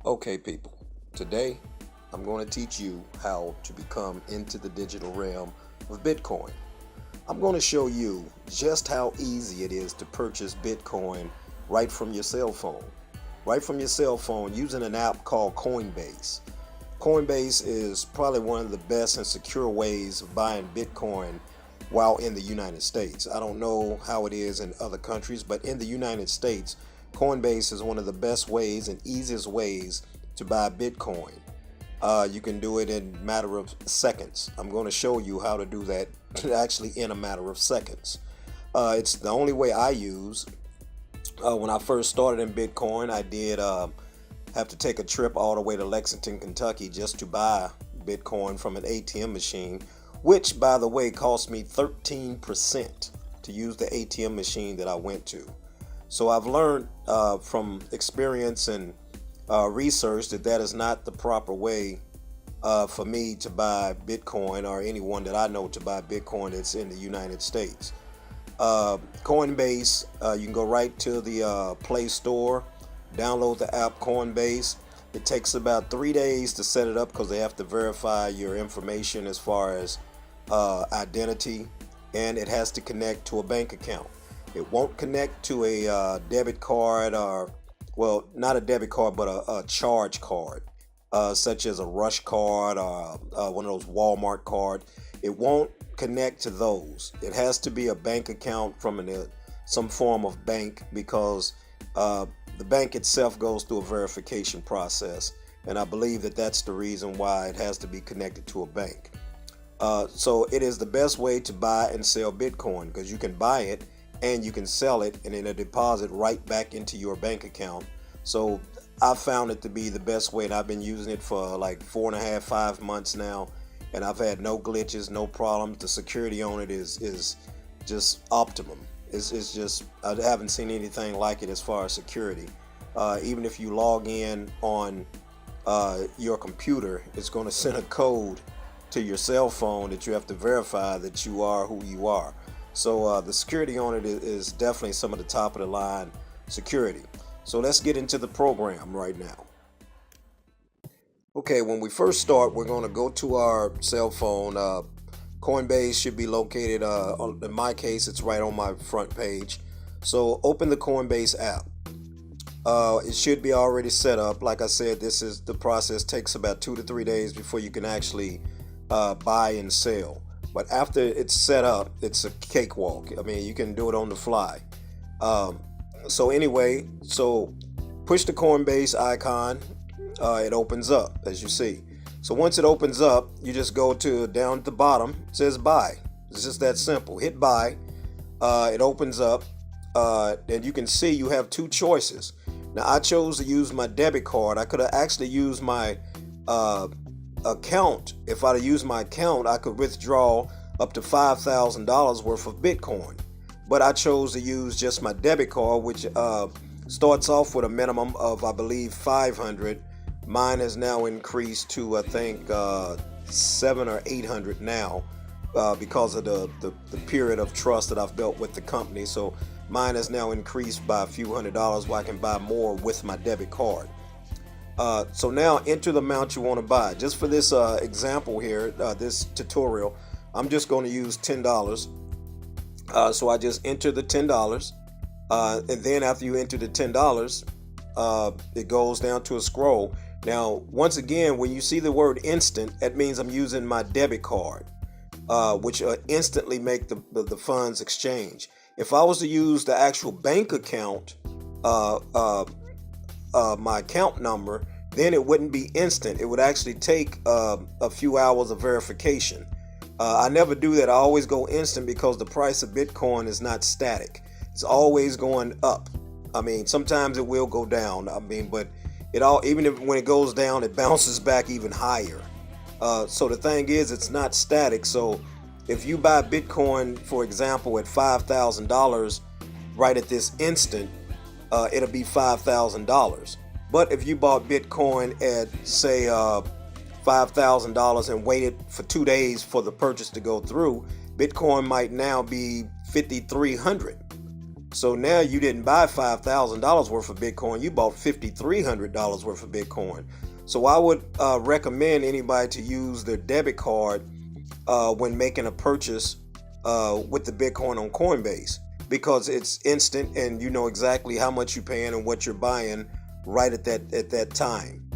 Okay, people, today I'm going to teach you how to become into the digital realm of Bitcoin. I'm going to show you just how easy it is to purchase Bitcoin right from your cell phone. Right from your cell phone using an app called Coinbase. Coinbase is probably one of the best and secure ways of buying Bitcoin while in the United States. I don't know how it is in other countries, but in the United States, Coinbase is one of the best ways and easiest ways to buy Bitcoin. You can do it in a matter of seconds. I'm going to show you how to do that actually in a matter of seconds. It's the only way I use. When I first started in Bitcoin, I did have to take a trip all the way to Lexington, Kentucky just to buy Bitcoin from an ATM machine, which, by the way, cost me 13% to use the ATM machine that I went to. So I've learned from experience and research that is not the proper way for me to buy Bitcoin, or anyone that I know to buy Bitcoin that's in the United States. Coinbase, you can go right to the Play Store, download the app Coinbase. It takes about 3 days to set it up because they have to verify your information as far as identity, and it has to connect to a bank account. It won't connect to a debit card, or, well, not a debit card, but a charge card, such as a Rush card or one of those Walmart card. It won't connect to those. It has to be a bank account from some form of bank, because the bank itself goes through a verification process, and I believe that that's the reason why it has to be connected to a bank. So it is the best way to buy and sell Bitcoin, because you can buy it and you can sell it, and then a deposit right back into your bank account. So I found it to be the best way, and I've been using it for like 4.5, 5 months now, and I've had no glitches, no problems. The security on it is just optimum. It's just, I haven't seen anything like it as far as security. Even if you log in on your computer, it's going to send a code to your cell phone that you have to verify that you are who you are. So the security on it is definitely some of the top of the line security. So let's get into the program right now. Okay, when we first start, we're going to go to our cell phone. Coinbase should be located, in my case, it's right on my front page. So open the Coinbase app. It should be already set up. Like I said, the process takes about 2 to 3 days before you can actually buy and sell. But after it's set up, it's a cakewalk. I mean, you can do it on the fly. So anyway, push the Coinbase icon. It opens up, as you see. So once it opens up, you just go to down at the bottom. It says buy. It's just that simple. Hit buy. It opens up, and you can see you have two choices. Now I chose to use my debit card. I could have actually used my account. If I'd have used my account, I could withdraw up to $5,000 worth of Bitcoin. But I chose to use just my debit card, which starts off with a minimum of, I believe, 500. Mine has now increased to, I think, 700 or 800 now, because of the period of trust that I've built with the company. So mine has now increased by a few $100s, where I can buy more with my debit card. So now enter the amount you want to buy. Just for this example here, this tutorial, I'm just going to use $10. So I just enter the $10, and then after you enter the $10, it goes down to a scroll. Now, once again, when you see the word instant, that means I'm using my debit card, which instantly make the funds exchange. If I was to use the actual bank account, my account number, then it wouldn't be instant. It would actually take a few hours of verification. I never do that. I always go instant, because the price of Bitcoin is not static. It's always going up. I mean, sometimes it will go down. I mean, but even if when it goes down, it bounces back even higher. So the thing is, it's not static. So if you buy Bitcoin, for example, at $5,000 right at this instant, it'll be $5,000. But if you bought Bitcoin at, say, $5,000 and waited for 2 days for the purchase to go through, Bitcoin might now be $5,300. So now you didn't buy $5,000 worth of Bitcoin, you bought $5,300 worth of Bitcoin. So I would recommend anybody to use their debit card when making a purchase with the Bitcoin on Coinbase, because it's instant and you know exactly how much you're paying and what you're buying right at that time.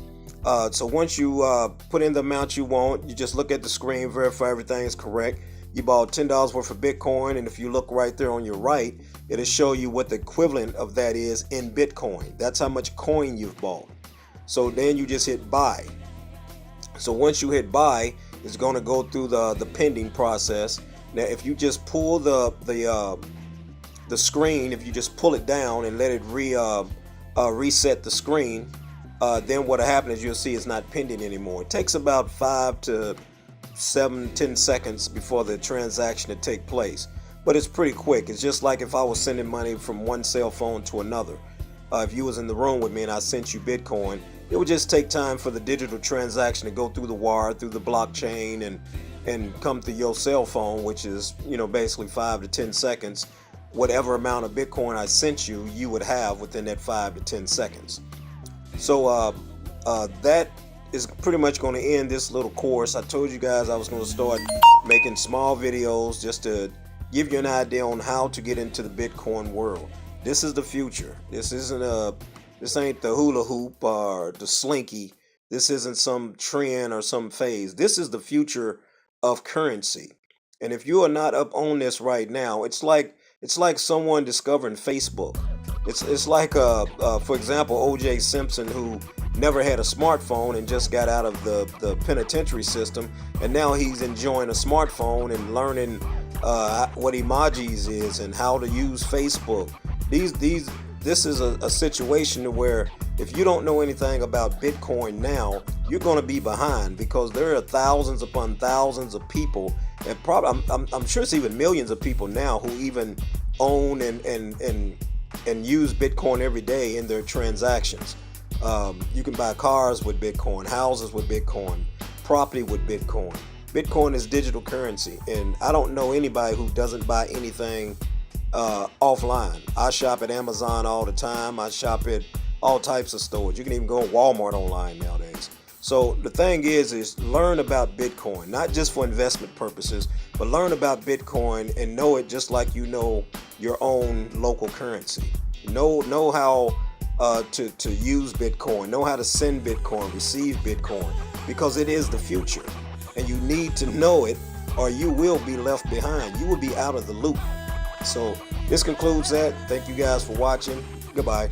So once you put in the amount you want, you just look at the screen, verify everything is correct. You bought $10 worth of Bitcoin, and if you look right there on your right, it'll show you what the equivalent of that is in Bitcoin. That's how much coin you've bought. So then you just hit buy. So once you hit buy, it's going to go through the pending process. Now, if you just pull the screen, if you just pull it down and let it reset the screen, then what'll happen is you'll see it's not pending anymore. It takes about 5 to 7-10 seconds before the transaction to take place, but it's pretty quick. It's just like if I was sending money from one cell phone to another. If you was in the room with me and I sent you Bitcoin, it would just take time for the digital transaction to go through the wire, through the blockchain, and come through your cell phone, which is, you know, basically 5 to 10 seconds. Whatever amount of Bitcoin I sent you, you would have within that 5 to 10 seconds. So that is pretty much going to end this little course. I told you guys I was going to start making small videos just to give you an idea on how to get into the Bitcoin world. This is the future. This ain't the hula hoop or the slinky. This isn't some trend or some phase. This is the future of currency. And if you are not up on this right now, it's like someone discovering Facebook. It's like for example, O.J. Simpson, who never had a smartphone and just got out of the penitentiary system, and now he's enjoying a smartphone and learning what emojis is and how to use Facebook. This is a situation where if you don't know anything about Bitcoin now, you're going to be behind, because there are thousands upon thousands of people, and probably I'm sure it's even millions of people now who even own and use Bitcoin every day in their transactions. You can buy cars with Bitcoin, houses with Bitcoin, property with Bitcoin. Bitcoin is digital currency, and I don't know anybody who doesn't buy anything offline. I shop at Amazon all the time. I shop at all types of stores. You can even go to Walmart online nowadays. So the thing is learn about Bitcoin, not just for investment purposes, but learn about Bitcoin and know it just like you know your own local currency. Know how to use Bitcoin, know how to send Bitcoin, receive Bitcoin, because it is the future, and you need to know it or you will be left behind. You will be out of the loop. So this concludes that. Thank you guys for watching. Goodbye.